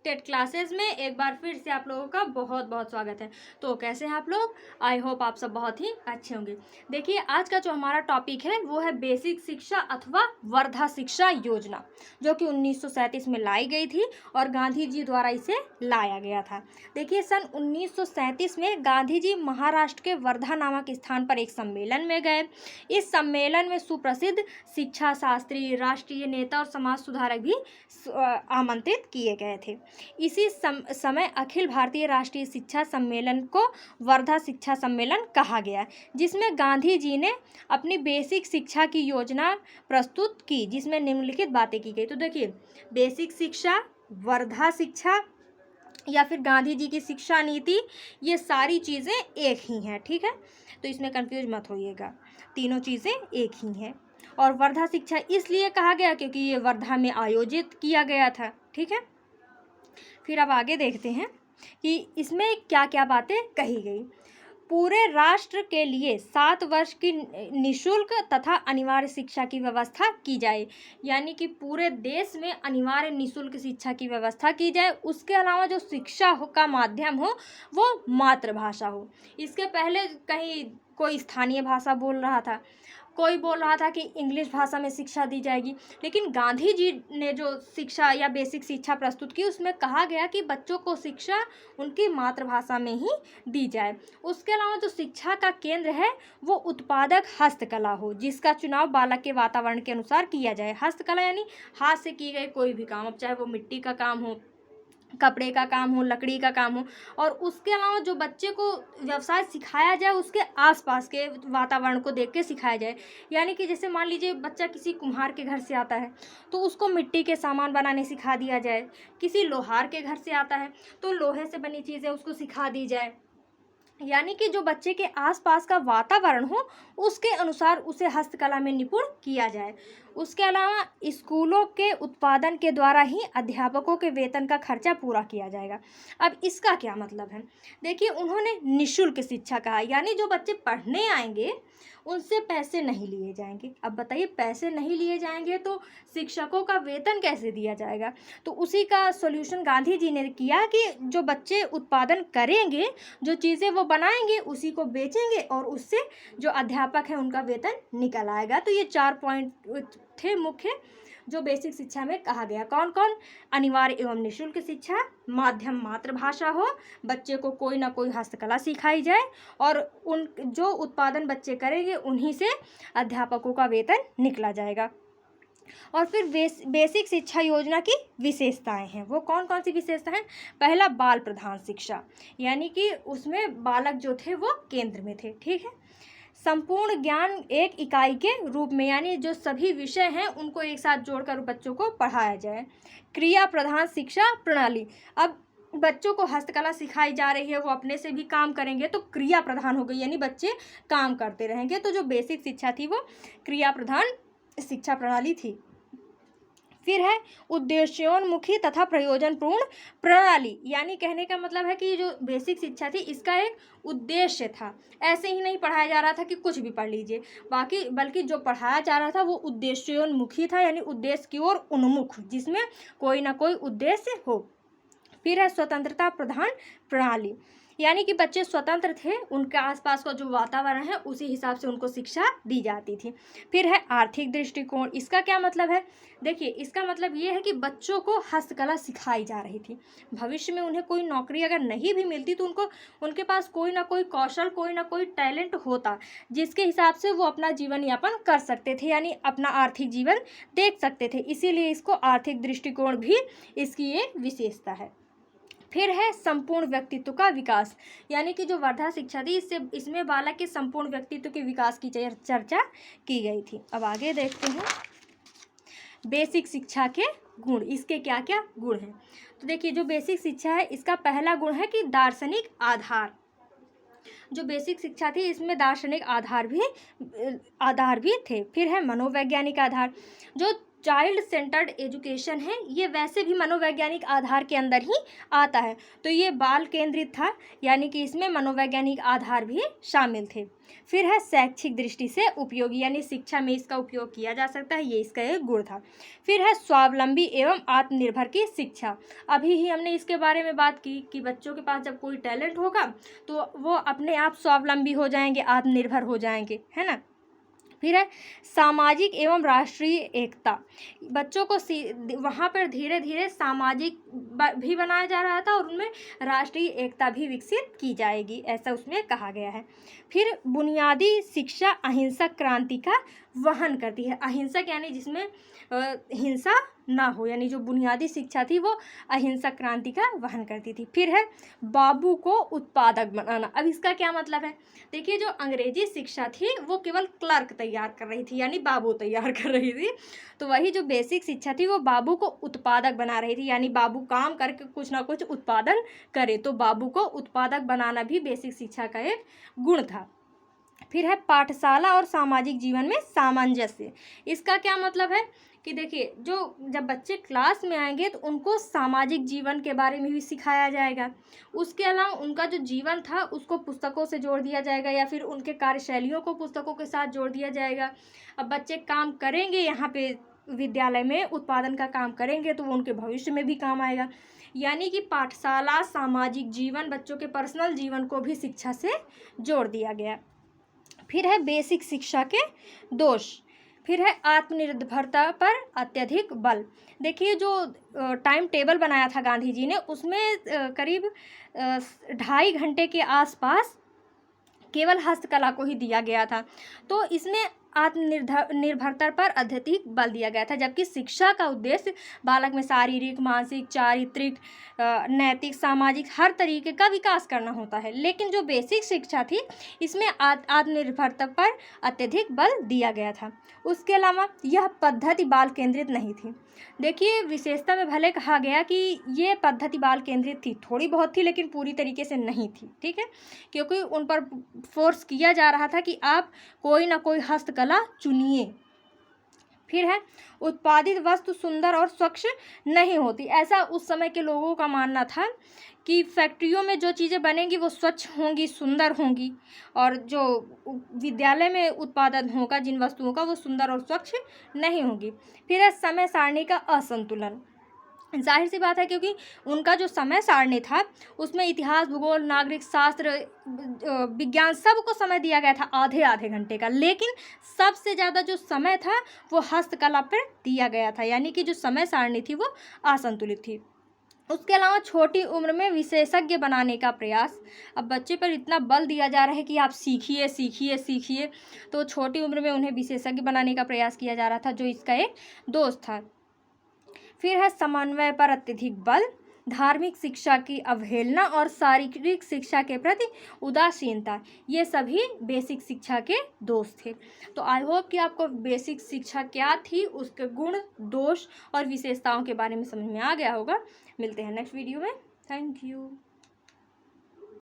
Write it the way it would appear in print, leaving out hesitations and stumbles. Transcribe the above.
TET classes में एक बार फिर से आप लोगों का बहुत बहुत स्वागत है। तो कैसे हैं आप लोग? आई होप आप सब बहुत ही अच्छे होंगे। देखिए, आज का जो हमारा टॉपिक है वो है बेसिक शिक्षा अथवा वर्धा शिक्षा योजना, जो कि 1937 में लाई गई थी और गांधी जी द्वारा इसे लाया गया था। देखिए, सन 1937 में गांधी जी महाराष्ट्र के वर्धा नामक स्थान पर एक सम्मेलन में गए। इस सम्मेलन में सुप्रसिद्ध शिक्षा शास्त्री, राष्ट्रीय नेता और समाज सुधारक भी आमंत्रित किए गए थे। इसी समय अखिल भारतीय राष्ट्रीय शिक्षा सम्मेलन को वर्धा शिक्षा सम्मेलन कहा गया, जिसमें गांधी जी ने अपनी बेसिक शिक्षा की योजना प्रस्तुत की, जिसमें निम्नलिखित बातें की गई। तो देखिए, बेसिक शिक्षा, वर्धा शिक्षा या फिर गांधी जी की शिक्षा नीति, ये सारी चीज़ें एक ही हैं। ठीक है, तो इसमें कंफ्यूज मत होइएगा, तीनों चीज़ें एक ही हैं। और वर्धा शिक्षा इसलिए कहा गया क्योंकि ये वर्धा में आयोजित किया गया था। ठीक है, फिर अब आगे देखते हैं कि इसमें क्या क्या बातें कही गई। पूरे राष्ट्र के लिए 7 वर्ष की निःशुल्क तथा अनिवार्य शिक्षा की व्यवस्था की जाए, यानी कि पूरे देश में अनिवार्य निःशुल्क शिक्षा की व्यवस्था की जाए। उसके अलावा जो शिक्षा का माध्यम हो वो मातृभाषा हो। इसके पहले कहीं कोई स्थानीय भाषा बोल रहा था, कोई बोल रहा था कि इंग्लिश भाषा में शिक्षा दी जाएगी, लेकिन गांधी जी ने जो शिक्षा या बेसिक शिक्षा प्रस्तुत की उसमें कहा गया कि बच्चों को शिक्षा उनकी मातृभाषा में ही दी जाए। उसके अलावा जो शिक्षा का केंद्र है वो उत्पादक हस्तकला हो, जिसका चुनाव बालक के वातावरण के अनुसार किया जाए। हस्तकला यानी हाथ से की गई कोई भी काम, अब चाहे वो मिट्टी का काम हो, कपड़े का काम हो, लकड़ी का काम हो। और उसके अलावा जो बच्चे को व्यवसाय सिखाया जाए उसके आसपास के वातावरण को देख के सिखाया जाए। यानी कि जैसे मान लीजिए बच्चा किसी कुम्हार के घर से आता है तो उसको मिट्टी के सामान बनाने सिखा दिया जाए। किसी लोहार के घर से आता है तो लोहे से बनी चीज़ें उसको सिखा दी जाए। यानी कि जो बच्चे के आसपास का वातावरण हो उसके अनुसार उसे हस्तकला में निपुण किया जाए। उसके अलावा स्कूलों के उत्पादन के द्वारा ही अध्यापकों के वेतन का खर्चा पूरा किया जाएगा। अब इसका क्या मतलब है? देखिए, उन्होंने निःशुल्क शिक्षा कहा, यानी जो बच्चे पढ़ने आएंगे उनसे पैसे नहीं लिए जाएंगे। अब बताइए, पैसे नहीं लिए जाएंगे तो शिक्षकों का वेतन कैसे दिया जाएगा? तो उसी का सॉल्यूशन गांधी जी ने किया कि जो बच्चे उत्पादन करेंगे, जो चीज़ें वो बनाएंगे उसी को बेचेंगे और उससे जो अध्यापक हैं उनका वेतन निकल आएगा। तो ये 4 पॉइंट थे मुख्य जो बेसिक शिक्षा में कहा गया। कौन कौन? अनिवार्य एवं निःशुल्क शिक्षा, माध्यम मातृभाषा हो, बच्चे को कोई ना कोई हस्तकला सिखाई जाए और उन जो उत्पादन बच्चे करेंगे उन्हीं से अध्यापकों का वेतन निकला जाएगा। और फिर बेसिक शिक्षा योजना की विशेषताएं हैं। वो कौन कौन सी विशेषताएं? पहला, बाल प्रधान शिक्षा, यानी कि उसमें बालक जो थे वो केंद्र में थे। ठीक है, संपूर्ण ज्ञान एक इकाई के रूप में, यानी जो सभी विषय हैं उनको एक साथ जोड़कर बच्चों को पढ़ाया जाए। क्रिया प्रधान शिक्षा प्रणाली, अब बच्चों को हस्तकला सिखाई जा रही है, वो अपने से भी काम करेंगे तो क्रिया प्रधान हो गई, यानी बच्चे काम करते रहेंगे। तो जो बेसिक शिक्षा थी वो क्रिया प्रधान शिक्षा प्रणाली थी। फिर है उद्देश्योन्मुखी तथा प्रयोजनपूर्ण प्रणाली, यानी कहने का मतलब है कि जो बेसिक शिक्षा थी इसका एक उद्देश्य था। ऐसे ही नहीं पढ़ाया जा रहा था कि कुछ भी पढ़ लीजिए, बल्कि जो पढ़ाया जा रहा था वो उद्देश्योन्मुखी था, यानी उद्देश्य की ओर उन्मुख, जिसमें कोई ना कोई उद्देश्य हो। फिर है स्वतंत्रता प्रधान प्रणाली, यानी कि बच्चे स्वतंत्र थे, उनके आसपास का जो वातावरण है उसी हिसाब से उनको शिक्षा दी जाती थी। फिर है आर्थिक दृष्टिकोण, इसका क्या मतलब है? देखिए, इसका मतलब ये है कि बच्चों को हस्तकला सिखाई जा रही थी। भविष्य में उन्हें कोई नौकरी अगर नहीं भी मिलती तो उनके पास कोई ना कोई कौशल, कोई ना कोई टैलेंट होता, जिसके हिसाब से वो अपना जीवन यापन कर सकते थे, यानी अपना आर्थिक जीवन देख सकते थे। इसीलिए इसको आर्थिक दृष्टिकोण भी इसकी एक विशेषता है। फिर है संपूर्ण व्यक्तित्व का विकास, यानी कि जो वर्धा शिक्षा थी इसमें बालक के संपूर्ण व्यक्तित्व के विकास की चर्चा की गई थी। अब आगे देखते हैं बेसिक शिक्षा के गुण, इसके क्या क्या गुण हैं। तो देखिए, जो बेसिक शिक्षा है इसका पहला गुण है कि दार्शनिक आधार। जो बेसिक शिक्षा थी इसमें दार्शनिक आधार भी थे। फिर है मनोवैज्ञानिक आधार, जो चाइल्ड सेंटर्ड एजुकेशन है, ये वैसे भी मनोवैज्ञानिक आधार के अंदर ही आता है। तो ये बाल केंद्रित था, यानी कि इसमें मनोवैज्ञानिक आधार भी शामिल थे। फिर है शैक्षिक दृष्टि से उपयोगी, यानी शिक्षा में इसका उपयोग किया जा सकता है, ये इसका एक गुण था। फिर है स्वावलंबी एवं आत्मनिर्भर की शिक्षा। अभी ही हमने इसके बारे में बात की कि बच्चों के पास जब कोई टैलेंट होगा तो वो अपने आप स्वावलंबी हो जाएंगे, आत्मनिर्भर हो जाएंगे, है ना। फिर है सामाजिक एवं राष्ट्रीय एकता। बच्चों को वहाँ पर धीरे धीरे सामाजिक भी बनाया जा रहा था और उनमें राष्ट्रीय एकता भी विकसित की जाएगी, ऐसा उसमें कहा गया है। फिर बुनियादी शिक्षा अहिंसक क्रांति का वहन करती है। अहिंसक यानी जिसमें हिंसा ना हो, यानी जो बुनियादी शिक्षा थी वो अहिंसक क्रांति का वहन करती थी। फिर है बाबू को उत्पादक बनाना। अब इसका क्या मतलब है, देखिए जो अंग्रेजी शिक्षा थी वो केवल क्लर्क तैयार कर रही थी, यानी बाबू तैयार कर रही थी। तो वही जो बेसिक शिक्षा थी वो बाबू को उत्पादक बना रही थी, यानी बाबू काम करके कुछ ना कुछ उत्पादन करे। तो बाबू को उत्पादक बनाना भी बेसिक शिक्षा का एक गुण था। फिर है पाठशाला और सामाजिक जीवन में सामंजस्य। इसका क्या मतलब है कि देखिए जो जब बच्चे क्लास में आएंगे तो उनको सामाजिक जीवन के बारे में भी सिखाया जाएगा। उसके अलावा उनका जो जीवन था उसको पुस्तकों से जोड़ दिया जाएगा, या फिर उनके कार्यशैलियों को पुस्तकों के साथ जोड़ दिया जाएगा। अब बच्चे काम करेंगे यहाँ पे विद्यालय में, उत्पादन का काम करेंगे तो वो उनके भविष्य में भी काम आएगा। यानी कि पाठशाला, सामाजिक जीवन, बच्चों के पर्सनल जीवन को भी शिक्षा से जोड़ दिया गया। फिर है बेसिक शिक्षा के दोष। फिर है आत्मनिर्भरता पर अत्यधिक बल। देखिए जो टाइम टेबल बनाया था गांधी जी ने, उसमें करीब 2.5 घंटे के आसपास केवल हस्तकला को ही दिया गया था। तो इसमें आत्मनिर्भरता पर अत्यधिक बल दिया गया था, जबकि शिक्षा का उद्देश्य बालक में शारीरिक, मानसिक, चारित्रिक, नैतिक, सामाजिक हर तरीके का विकास करना होता है। लेकिन जो बेसिक शिक्षा थी इसमें आत्मनिर्भरता पर अत्यधिक बल दिया गया था। उसके अलावा यह पद्धति बाल केंद्रित नहीं थी। देखिए विशेषता में भले कहा गया कि ये पद्धति बाल केंद्रित थी, थोड़ी बहुत थी लेकिन पूरी तरीके से नहीं थी, ठीक है, क्योंकि उन पर फोर्स किया जा रहा था कि आप कोई ना कोई हस्तकला चुनिए। फिर है उत्पादित वस्तु सुंदर और स्वच्छ नहीं होती। ऐसा उस समय के लोगों का मानना था कि फैक्ट्रियों में जो चीज़ें बनेंगी वो स्वच्छ होंगी, सुंदर होंगी, और जो विद्यालय में उत्पादन होगा जिन वस्तुओं का वो सुंदर और स्वच्छ नहीं होगी। फिर है समय सारणी का असंतुलन। जाहिर सी बात है क्योंकि उनका जो समय सारणी था उसमें इतिहास, भूगोल, नागरिक शास्त्र, विज्ञान सबको समय दिया गया था आधे आधे घंटे का, लेकिन सबसे ज़्यादा जो समय था वो हस्तकला पर दिया गया था, यानी कि जो समय सारणी थी वो असंतुलित थी। उसके अलावा छोटी उम्र में विशेषज्ञ बनाने का प्रयास। अब बच्चे पर इतना बल दिया जा रहा है कि आप सीखिए सीखिए सीखिए, तो छोटी उम्र में उन्हें विशेषज्ञ बनाने का प्रयास किया जा रहा था, जो इसका एक दोष था। फिर है समन्वय पर अत्यधिक बल, धार्मिक शिक्षा की अवहेलना और शारीरिक शिक्षा के प्रति उदासीनता, ये सभी बेसिक शिक्षा के दोष थे। तो आई होप कि आपको बेसिक शिक्षा क्या थी, उसके गुण, दोष और विशेषताओं के बारे में समझ में आ गया होगा। मिलते हैं नेक्स्ट वीडियो में। Thank you.